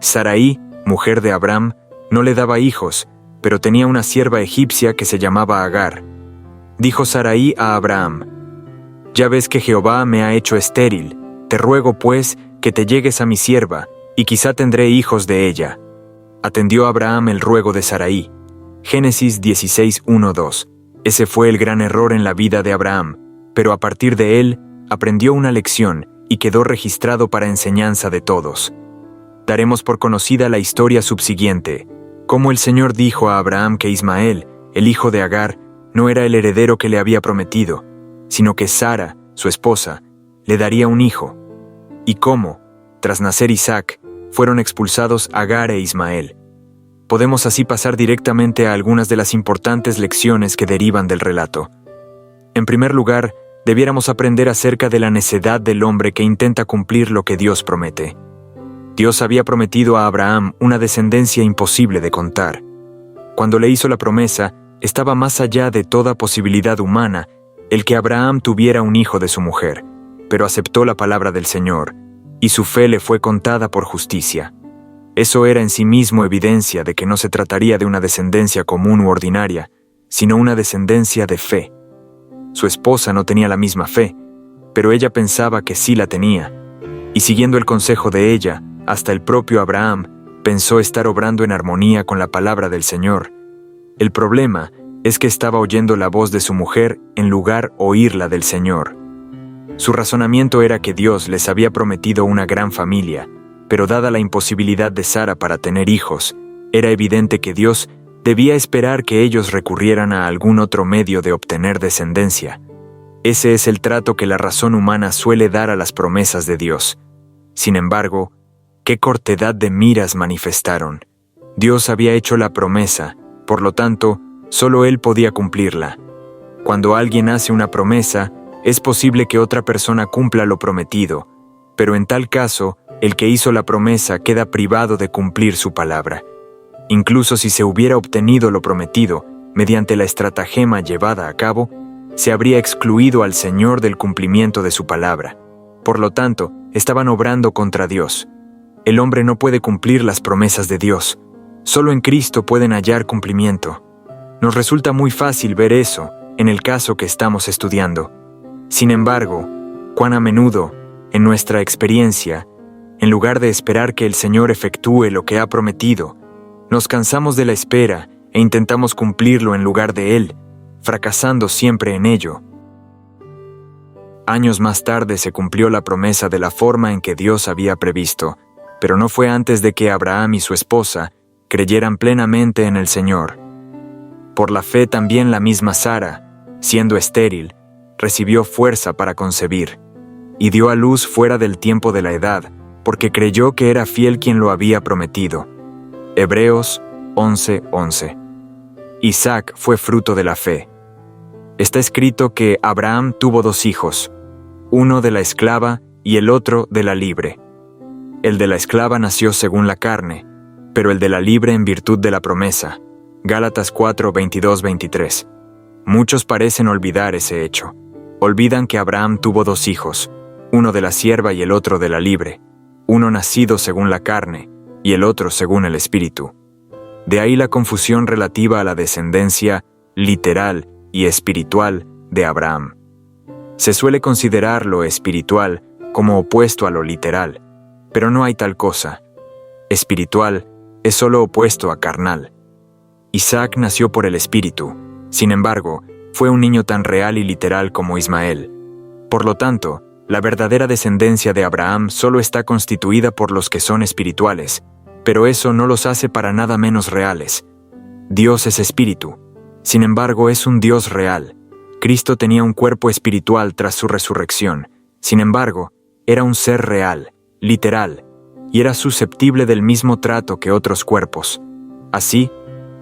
Sarai, mujer de Abraham, no le daba hijos, pero tenía una sierva egipcia que se llamaba Agar. Dijo Sarai a Abraham: «Ya ves que Jehová me ha hecho estéril, te ruego pues que te llegues a mi sierva, y quizá tendré hijos de ella». Atendió Abraham el ruego de Sarai. Génesis 16:1-2. Ese fue el gran error en la vida de Abraham, pero a partir de él aprendió una lección y quedó registrado para enseñanza de todos. Daremos por conocida la historia subsiguiente, cómo el Señor dijo a Abraham que Ismael, el hijo de Agar, no era el heredero que le había prometido, sino que Sara, su esposa, le daría un hijo, y cómo, tras nacer Isaac, fueron expulsados Agar e Ismael. Podemos así pasar directamente a algunas de las importantes lecciones que derivan del relato. En primer lugar, debiéramos aprender acerca de la necedad del hombre que intenta cumplir lo que Dios promete. Dios había prometido a Abraham una descendencia imposible de contar. Cuando le hizo la promesa, estaba más allá de toda posibilidad humana el que Abraham tuviera un hijo de su mujer, pero aceptó la palabra del Señor, y su fe le fue contada por justicia. Eso era en sí mismo evidencia de que no se trataría de una descendencia común u ordinaria, sino una descendencia de fe. Su esposa no tenía la misma fe, pero ella pensaba que sí la tenía, y siguiendo el consejo de ella, hasta el propio Abraham pensó estar obrando en armonía con la palabra del Señor. El problema es que estaba oyendo la voz de su mujer en lugar oírla del Señor. Su razonamiento era que Dios les había prometido una gran familia, pero dada la imposibilidad de Sara para tener hijos, era evidente que Dios debía esperar que ellos recurrieran a algún otro medio de obtener descendencia. Ese es el trato que la razón humana suele dar a las promesas de Dios. Sin embargo, qué cortedad de miras manifestaron. Dios había hecho la promesa, por lo tanto, solo Él podía cumplirla. Cuando alguien hace una promesa, es posible que otra persona cumpla lo prometido, pero en tal caso, el que hizo la promesa queda privado de cumplir su palabra. Incluso si se hubiera obtenido lo prometido, mediante la estratagema llevada a cabo, se habría excluido al Señor del cumplimiento de su palabra. Por lo tanto, estaban obrando contra Dios. El hombre no puede cumplir las promesas de Dios. Solo en Cristo pueden hallar cumplimiento. Nos resulta muy fácil ver eso en el caso que estamos estudiando. Sin embargo, cuán a menudo, en nuestra experiencia, en lugar de esperar que el Señor efectúe lo que ha prometido, nos cansamos de la espera e intentamos cumplirlo en lugar de Él, fracasando siempre en ello. Años más tarde se cumplió la promesa de la forma en que Dios había previsto, pero no fue antes de que Abraham y su esposa creyeran plenamente en el Señor. Por la fe también la misma Sara, siendo estéril, recibió fuerza para concebir, y dio a luz fuera del tiempo de la edad, porque creyó que era fiel quien lo había prometido. Hebreos 11:11. Isaac fue fruto de la fe. Está escrito que Abraham tuvo 2 hijos, uno de la esclava y el otro de la libre. El de la esclava nació según la carne, pero el de la libre en virtud de la promesa. Gálatas 4:22-23. Muchos parecen olvidar ese hecho. Olvidan que Abraham tuvo 2 hijos, uno de la sierva y el otro de la libre, uno nacido según la carne y el otro según el espíritu. De ahí la confusión relativa a la descendencia literal y espiritual de Abraham. Se suele considerar lo espiritual como opuesto a lo literal, pero no hay tal cosa. Espiritual es solo opuesto a carnal. Isaac nació por el espíritu, sin embargo, fue un niño tan real y literal como Ismael. Por lo tanto, la verdadera descendencia de Abraham solo está constituida por los que son espirituales, pero eso no los hace para nada menos reales. Dios es espíritu. Sin embargo, es un Dios real. Cristo tenía un cuerpo espiritual tras su resurrección. Sin embargo, era un ser real, literal, y era susceptible del mismo trato que otros cuerpos. Así,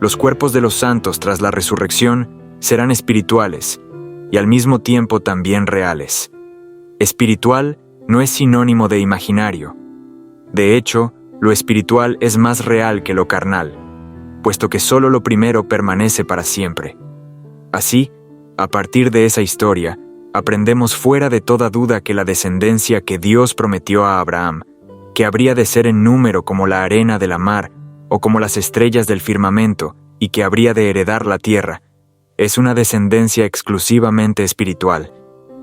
los cuerpos de los santos tras la resurrección serán espirituales, y al mismo tiempo también reales. Espiritual no es sinónimo de imaginario. De hecho, lo espiritual es más real que lo carnal, puesto que solo lo primero permanece para siempre. Así, a partir de esa historia, aprendemos fuera de toda duda que la descendencia que Dios prometió a Abraham, que habría de ser en número como la arena de la mar o como las estrellas del firmamento, y que habría de heredar la tierra, es una descendencia exclusivamente espiritual.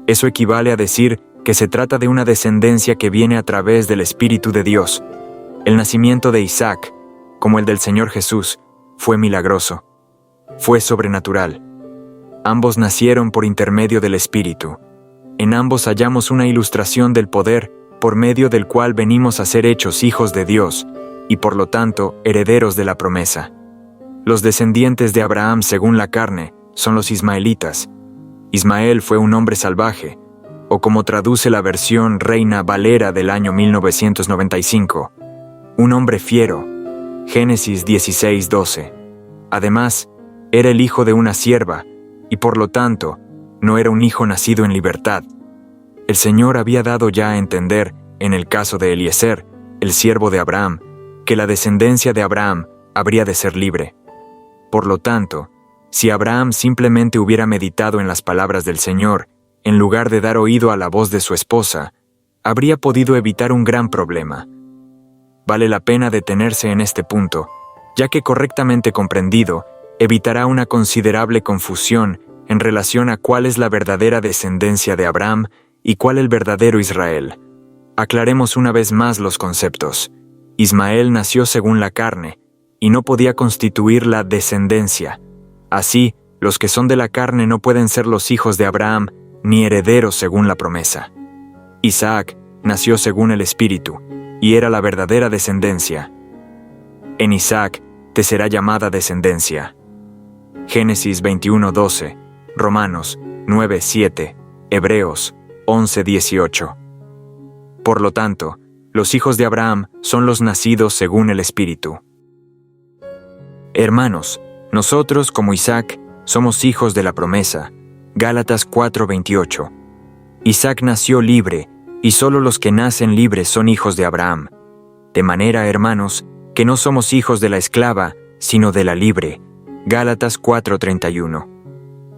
Eso equivale a decir que se trata de una descendencia que viene a través del Espíritu de Dios. El nacimiento de Isaac, como el del Señor Jesús, fue milagroso. Fue sobrenatural. Ambos nacieron por intermedio del Espíritu. En ambos hallamos una ilustración del poder por medio del cual venimos a ser hechos hijos de Dios y por lo tanto herederos de la promesa. Los descendientes de Abraham según la carne son los ismaelitas. Ismael fue un hombre salvaje, o como traduce la versión Reina Valera del año 1995, un hombre fiero. Génesis 16:12. Además, era el hijo de una sierva, y por lo tanto, no era un hijo nacido en libertad. El Señor había dado ya a entender, en el caso de Eliezer, el siervo de Abraham, que la descendencia de Abraham habría de ser libre. Por lo tanto, si Abraham simplemente hubiera meditado en las palabras del Señor, en lugar de dar oído a la voz de su esposa, habría podido evitar un gran problema. Vale la pena detenerse en este punto, ya que correctamente comprendido, evitará una considerable confusión en relación a cuál es la verdadera descendencia de Abraham y cuál el verdadero Israel. Aclaremos una vez más los conceptos. Ismael nació según la carne, y no podía constituir la descendencia. Así, los que son de la carne no pueden ser los hijos de Abraham, ni herederos según la promesa. Isaac nació según el Espíritu, y era la verdadera descendencia. En Isaac te será llamada descendencia. Génesis 21:12, Romanos 9:7, Hebreos 11:18. Por lo tanto, los hijos de Abraham son los nacidos según el Espíritu. Hermanos, nosotros, como Isaac, somos hijos de la promesa. Gálatas 4:28. Isaac nació libre, y solo los que nacen libres son hijos de Abraham. De manera, hermanos, que no somos hijos de la esclava, sino de la libre. Gálatas 4:31.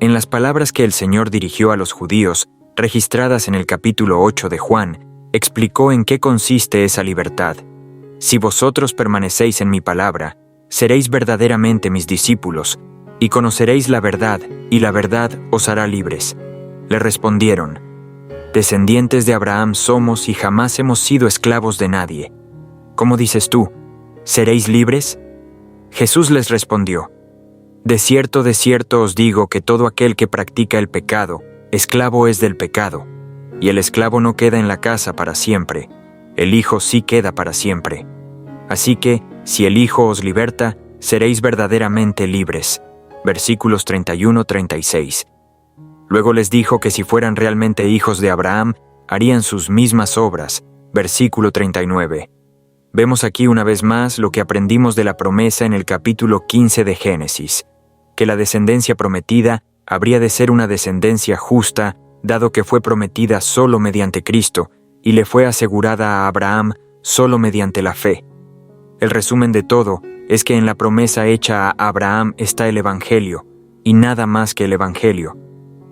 En las palabras que el Señor dirigió a los judíos, registradas en el capítulo 8 de Juan, explicó en qué consiste esa libertad. Si vosotros permanecéis en mi palabra, seréis verdaderamente mis discípulos, y conoceréis la verdad, y la verdad os hará libres. Le respondieron: descendientes de Abraham somos y jamás hemos sido esclavos de nadie. ¿Cómo dices tú? ¿Seréis libres? Jesús les respondió: de cierto os digo que todo aquel que practica el pecado, esclavo es del pecado, y el esclavo no queda en la casa para siempre, el Hijo sí queda para siempre. Así que, si el Hijo os liberta, seréis verdaderamente libres. Versículos 31-36. Luego les dijo que si fueran realmente hijos de Abraham, harían sus mismas obras. Versículo 39. Vemos aquí una vez más lo que aprendimos de la promesa en el capítulo 15 de Génesis, que la descendencia prometida habría de ser una descendencia justa, dado que fue prometida solo mediante Cristo y le fue asegurada a Abraham solo mediante la fe. El resumen de todo es que en la promesa hecha a Abraham está el Evangelio, y nada más que el Evangelio,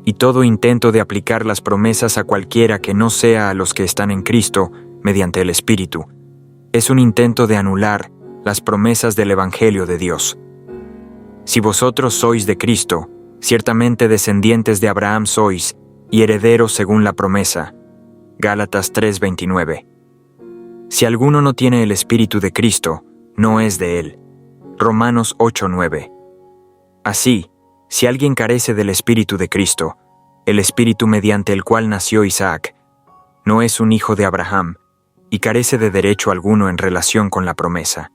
y todo intento de aplicar las promesas a cualquiera que no sea a los que están en Cristo mediante el Espíritu es un intento de anular las promesas del Evangelio de Dios. Si vosotros sois de Cristo, ciertamente descendientes de Abraham sois, y herederos según la promesa. Gálatas 3:29. Si alguno no tiene el Espíritu de Cristo, no es de él. Romanos 8:9. Así, si alguien carece del Espíritu de Cristo, el Espíritu mediante el cual nació Isaac, no es un hijo de Abraham, y carece de derecho alguno en relación con la promesa.